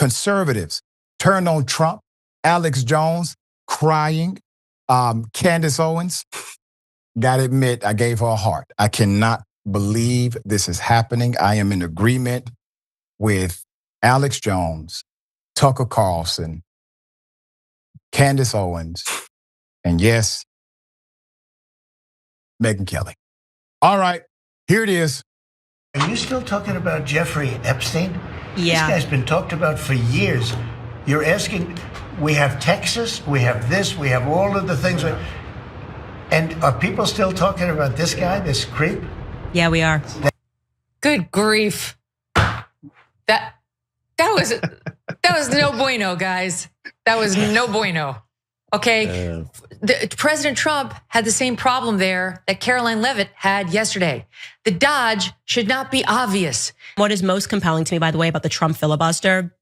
conservatives turned on Trump, Alex Jones crying, Candace Owens, gotta admit, I gave her a heart. I cannot believe this is happening. I am in agreement with Alex Jones, Tucker Carlson, Candace Owens, and yes, Megyn Kelly. All right, here it is. Are you still talking about Jeffrey Epstein? Yeah. This guy's been talked about for years. You're asking, we have Texas, we have this, we have all of the things. And are people still talking about this guy, this creep? Yeah, we are. Good grief. That was no bueno, guys. That was no bueno. Okay, President Trump had the same problem there that Caroline Leavitt had yesterday. The dodge should not be obvious. What is most compelling to me, by the way, about the Trump filibuster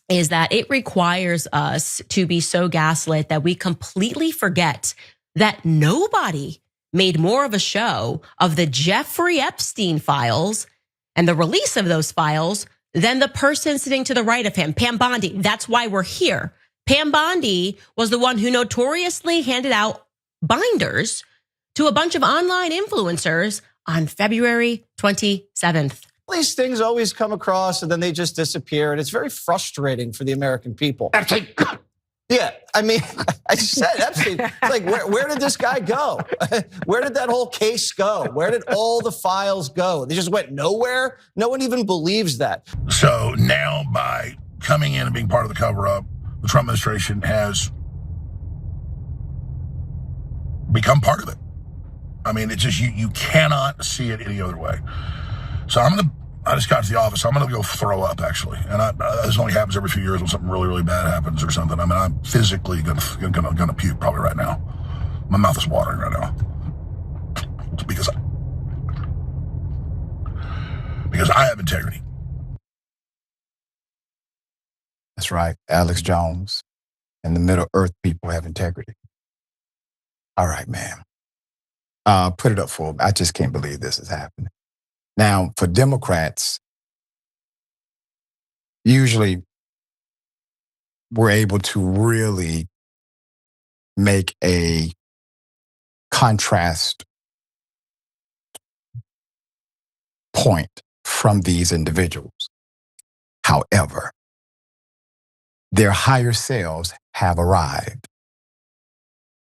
is that it requires us to be so gaslit that we completely forget that nobody made more of a show of the Jeffrey Epstein files and the release of those files than the person sitting to the right of him, Pam Bondi. That's why we're here. Pam Bondi was the one who notoriously handed out binders to a bunch of online influencers on February 27th. These things always come across and then they just disappear. And it's very frustrating for the American people. Epstein. Yeah, I mean, I just said Epstein. It's like, where did this guy go? Where did that whole case go? Where did all the files go? They just went nowhere? No one even believes that. So now by coming in and being part of the cover-up, the Trump administration has become part of it. I mean, it's just, you cannot see it any other way. So I just got to the office. I'm going to go throw up, actually. And this only happens every few years when something really, really bad happens or something. I mean, I'm physically going to puke probably right now. My mouth is watering right now. Because I have integrity. That's right. Alex Jones and the Middle Earth people have integrity. All right, man. Put it up for me. I just can't believe this is happening. Now, for Democrats, usually we're able to really make a contrast point from these individuals. However, their higher selves have arrived.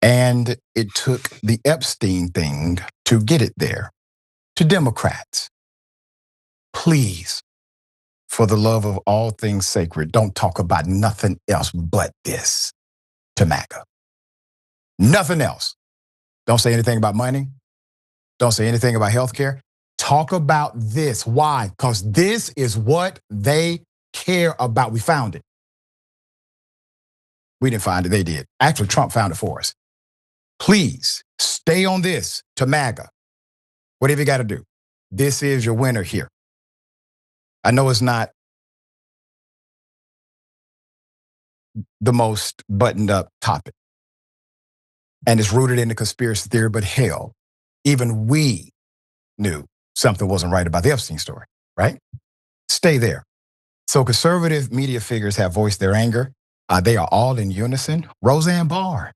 And it took the Epstein thing to get it there. To Democrats, please, for the love of all things sacred, don't talk about nothing else but this to MAGA. Nothing else. Don't say anything about money. Don't say anything about healthcare. Talk about this. Why? Because this is what they care about. We found it. We didn't find it, they did. Actually, Trump found it for us. Please stay on this to MAGA. Whatever you got to do. This is your winner here. I know it's not the most buttoned up topic. And it's rooted in the conspiracy theory, but hell, even we knew something wasn't right about the Epstein story, right? Stay there. So conservative media figures have voiced their anger. They are all in unison. Roseanne Barr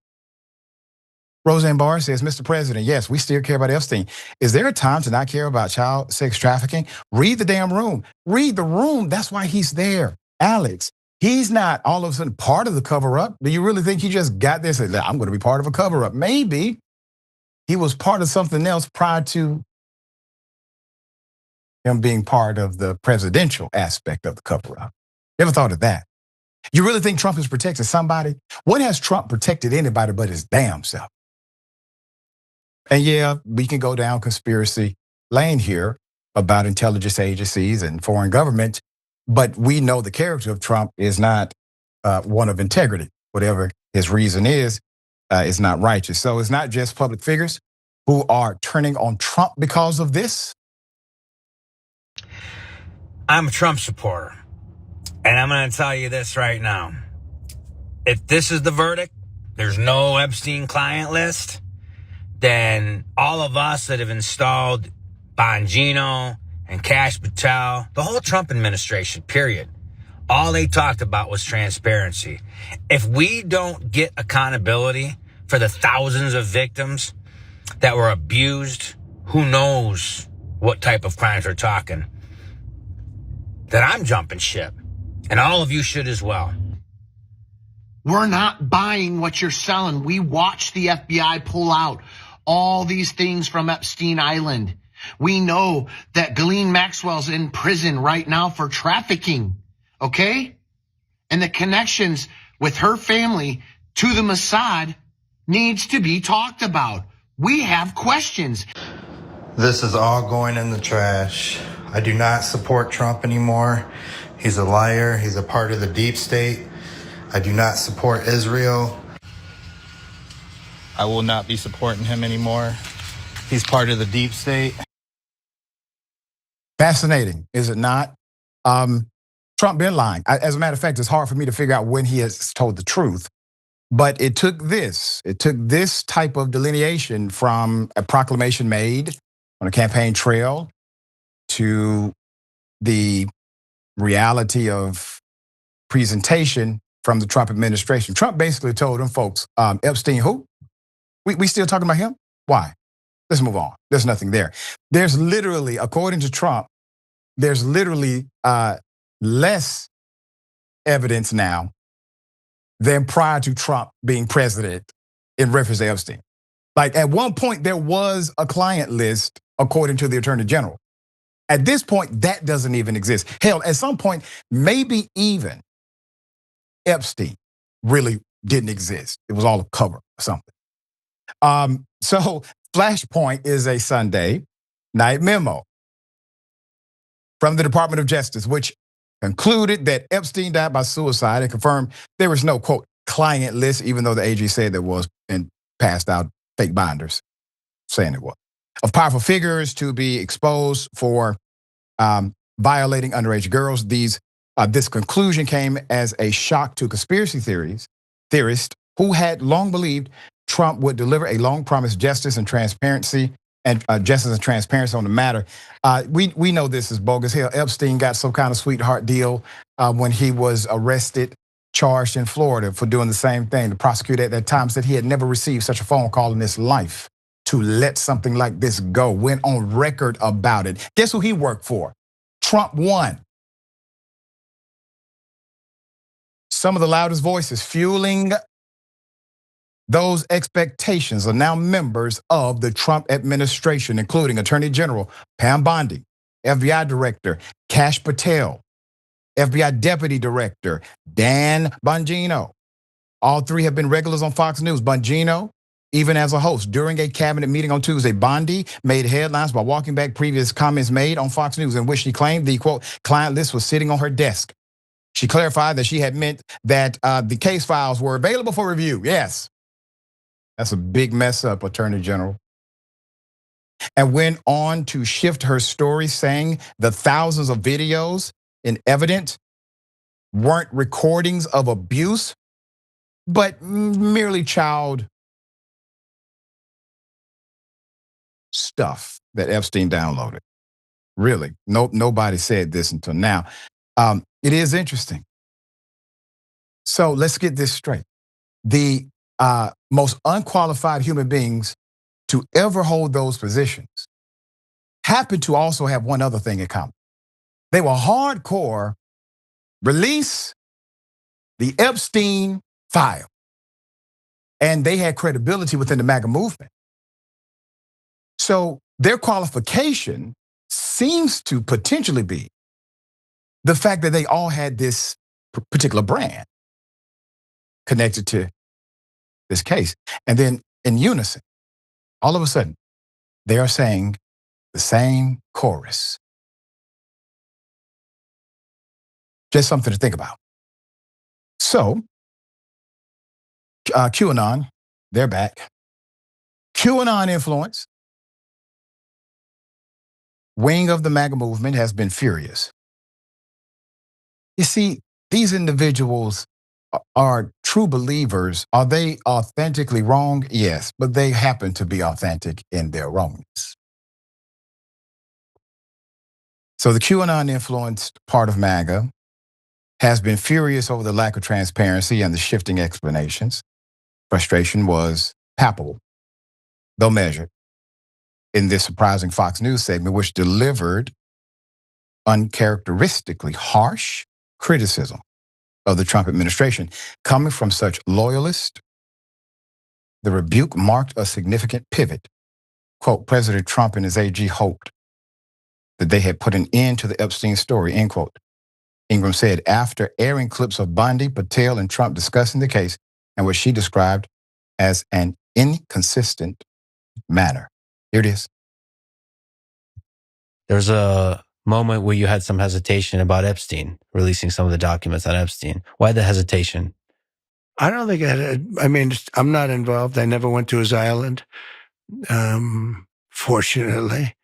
says, Mr. President, yes, we still care about Epstein. Is there a time to not care about child sex trafficking? Read the damn room. Read the room. That's why he's there. Alex, he's not all of a sudden part of the cover-up. Do you really think he just got this and said, I'm going to be part of a cover-up? Maybe he was part of something else prior to him being part of the presidential aspect of the cover-up. You ever thought of that? You really think Trump is protecting somebody? When has Trump protected anybody but his damn self? And yeah, we can go down conspiracy lane here about intelligence agencies and foreign government, but we know the character of Trump is not one of integrity. Whatever his reason is not righteous. So it's not just public figures who are turning on Trump because of this. I'm a Trump supporter, and I'm going to tell you this right now. If this is the verdict, there's no Epstein client list, then all of us that have installed Bongino and Kash Patel, the whole Trump administration, period, All they talked about was transparency. If we don't get accountability for the thousands of victims that were abused, who knows what type of crimes we're talking, then I'm jumping ship. And all of you should as well. We're not buying what you're selling. We watched the FBI pull out all these things from Epstein Island. We know that Ghislaine Maxwell's in prison right now for trafficking, okay? And the connections with her family to the Mossad needs to be talked about. We have questions. This is all going in the trash. I do not support Trump anymore. He's a liar. He's a part of the deep state. I do not support Israel. I will not be supporting him anymore. He's part of the deep state. Fascinating, is it not? Trump been lying. As a matter of fact, it's hard for me to figure out when he has told the truth. But it took this type of delineation from a proclamation made on a campaign trail to the reality of presentation from the Trump administration. Trump basically told them folks, Epstein who? We still talking about him? Why? Let's move on. There's nothing there. There's literally, according to Trump, there's literally less evidence now than prior to Trump being president in reference to Epstein. Like at one point, there was a client list according to the Attorney General. At this point, that doesn't even exist. Hell, at some point, maybe even Epstein really didn't exist. It was all a cover or something. So Flashpoint is a Sunday night memo from the Department of Justice, which concluded that Epstein died by suicide and confirmed there was no, quote, client list, even though the AG said there was and passed out fake binders saying it was, of powerful figures to be exposed for violating underage girls. This conclusion came as a shock to conspiracy theorists who had long believed Trump would deliver a long-promised justice and transparency on the matter. We know this is bogus. Hell, Epstein got some kind of sweetheart deal when he was arrested, charged in Florida for doing the same thing. The prosecutor at that time said he had never received such a phone call in his life to let something like this go. Went on record about it. Guess who he worked for? Trump won. Some of the loudest voices fueling those expectations are now members of the Trump administration, including Attorney General Pam Bondi, FBI Director Kash Patel, FBI Deputy Director Dan Bongino. All three have been regulars on Fox News. Bongino, even as a host, during a cabinet meeting on Tuesday, Bondi made headlines by walking back previous comments made on Fox News in which she claimed the, quote, client list was sitting on her desk. She clarified that she had meant that the case files were available for review. Yes. That's a big mess up, Attorney General. And went on to shift her story, saying the thousands of videos in evidence weren't recordings of abuse, but merely child stuff that Epstein downloaded. Really, nobody said this until now. It is interesting. So let's get this straight. The most unqualified human beings to ever hold those positions happen to also have one other thing in common. They were hardcore, release the Epstein file. And they had credibility within the MAGA movement. So their qualification seems to potentially be the fact that they all had this particular brand connected to this case. And then in unison, all of a sudden, they are saying the same chorus. Just something to think about. So, QAnon, they're back. QAnon influence, wing of the MAGA movement, has been furious. You see, these individuals are true believers. Are they authentically wrong? Yes, but they happen to be authentic in their wrongness. So the QAnon influenced part of MAGA has been furious over the lack of transparency and the shifting explanations. Frustration was palpable, though measured, in this surprising Fox News segment, which delivered uncharacteristically harsh criticism of the Trump administration. Coming from such loyalists, the rebuke marked a significant pivot. Quote, President Trump and his AG hoped that they had put an end to the Epstein story, end quote. Ingram said after airing clips of Bondi, Patel, and Trump discussing the case and what she described as an inconsistent manner. Here it is. There's a moment where you had some hesitation about Epstein, releasing some of the documents on Epstein. Why the hesitation? I don't think I'm not involved. I never went to his island, fortunately.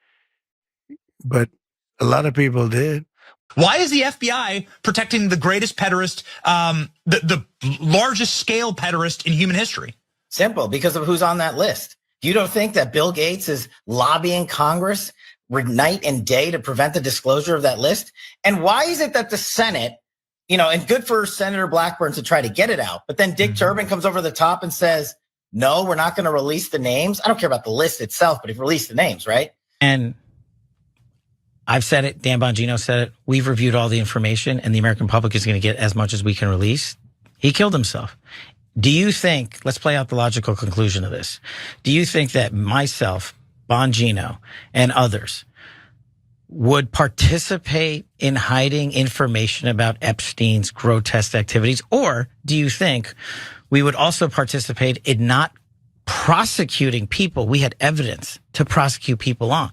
But a lot of people did. Why is the FBI protecting the greatest pederast, the largest scale pederast in human history? Simple, because of who's on that list. You don't think that Bill Gates is lobbying Congress night and day to prevent the disclosure of that list? And why is it that the Senate, and good for Senator Blackburn to try to get it out, but then Dick Durbin comes over the top and says, no, we're not going to release the names. I don't care about the list itself, but he released the names, right? And I've said it, Dan Bongino said it, we've reviewed all the information and the American public is going to get as much as we can release. He killed himself. Do you think, let's play out the logical conclusion of this. Do you think that myself, Bongino, and others would participate in hiding information about Epstein's grotesque activities? Or do you think we would also participate in not prosecuting people we had evidence to prosecute people on?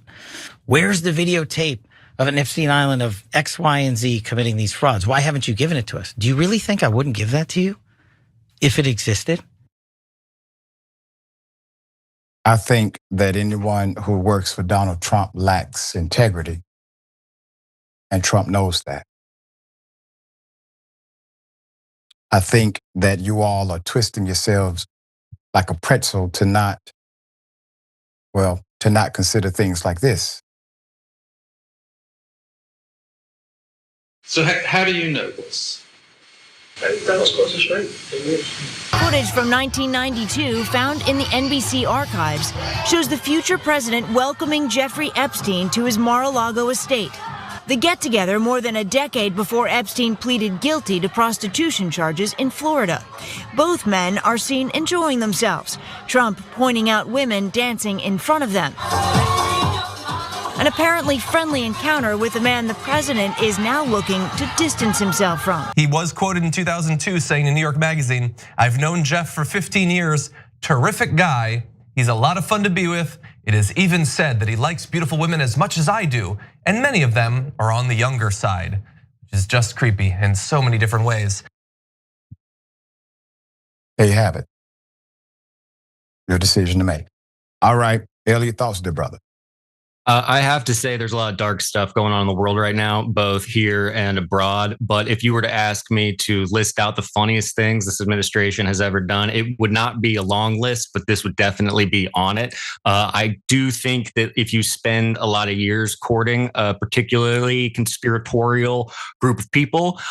Where's the videotape of an Epstein Island of X, Y, and Z committing these frauds? Why haven't you given it to us? Do you really think I wouldn't give that to you if it existed? I think that anyone who works for Donald Trump lacks integrity, and Trump knows that. I think that you all are twisting yourselves like a pretzel to not consider things like this. So how do you know this? Footage from 1992 found in the NBC archives shows the future president welcoming Jeffrey Epstein to his Mar-a-Lago estate. The get-together more than a decade before Epstein pleaded guilty to prostitution charges in Florida. Both men are seen enjoying themselves, Trump pointing out women dancing in front of them. An apparently friendly encounter with a man the president is now looking to distance himself from. He was quoted in 2002 saying in New York Magazine, "I've known Jeff for 15 years, terrific guy. He's a lot of fun to be with. It is even said that he likes beautiful women as much as I do, and many of them are on the younger side," which is just creepy in so many different ways. There you have it. Your decision to make. All right, Elliot, thoughts, dear brother? I have to say there's a lot of dark stuff going on in the world right now, both here and abroad. But if you were to ask me to list out the funniest things this administration has ever done, it would not be a long list, but this would definitely be on it. I do think that if you spend a lot of years courting a particularly conspiratorial group of people,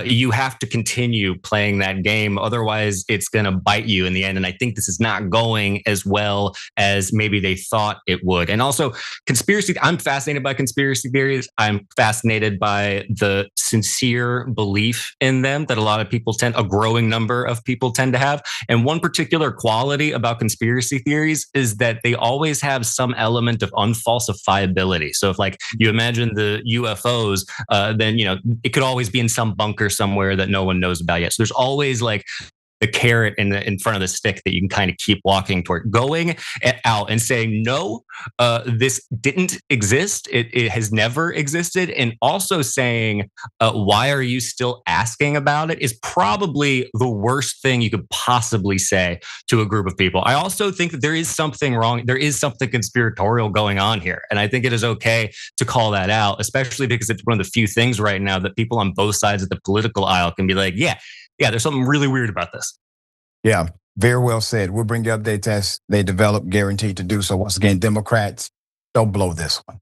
you have to continue playing that game. Otherwise, it's going to bite you in the end. And I think this is not going as well as maybe they thought it would. And also, I'm fascinated by conspiracy theories. I'm fascinated by the sincere belief in them that a growing number of people tend to have. And one particular quality about conspiracy theories is that they always have some element of unfalsifiability. So if you imagine the UFOs, then it could always be in some bunker somewhere that no one knows about yet. So there's always the carrot in front of the stick that you can kind of keep walking toward. Going out and saying, no, this didn't exist. It has never existed. And also saying, why are you still asking about it, is probably the worst thing you could possibly say to a group of people. I also think that there is something wrong. There is something conspiratorial going on here. And I think it is okay to call that out, especially because it's one of the few things right now that people on both sides of the political aisle can be like, yeah, there's something really weird about this. Yeah, very well said. We'll bring you updates as they develop, guaranteed to do so. Once again, Democrats, don't blow this one.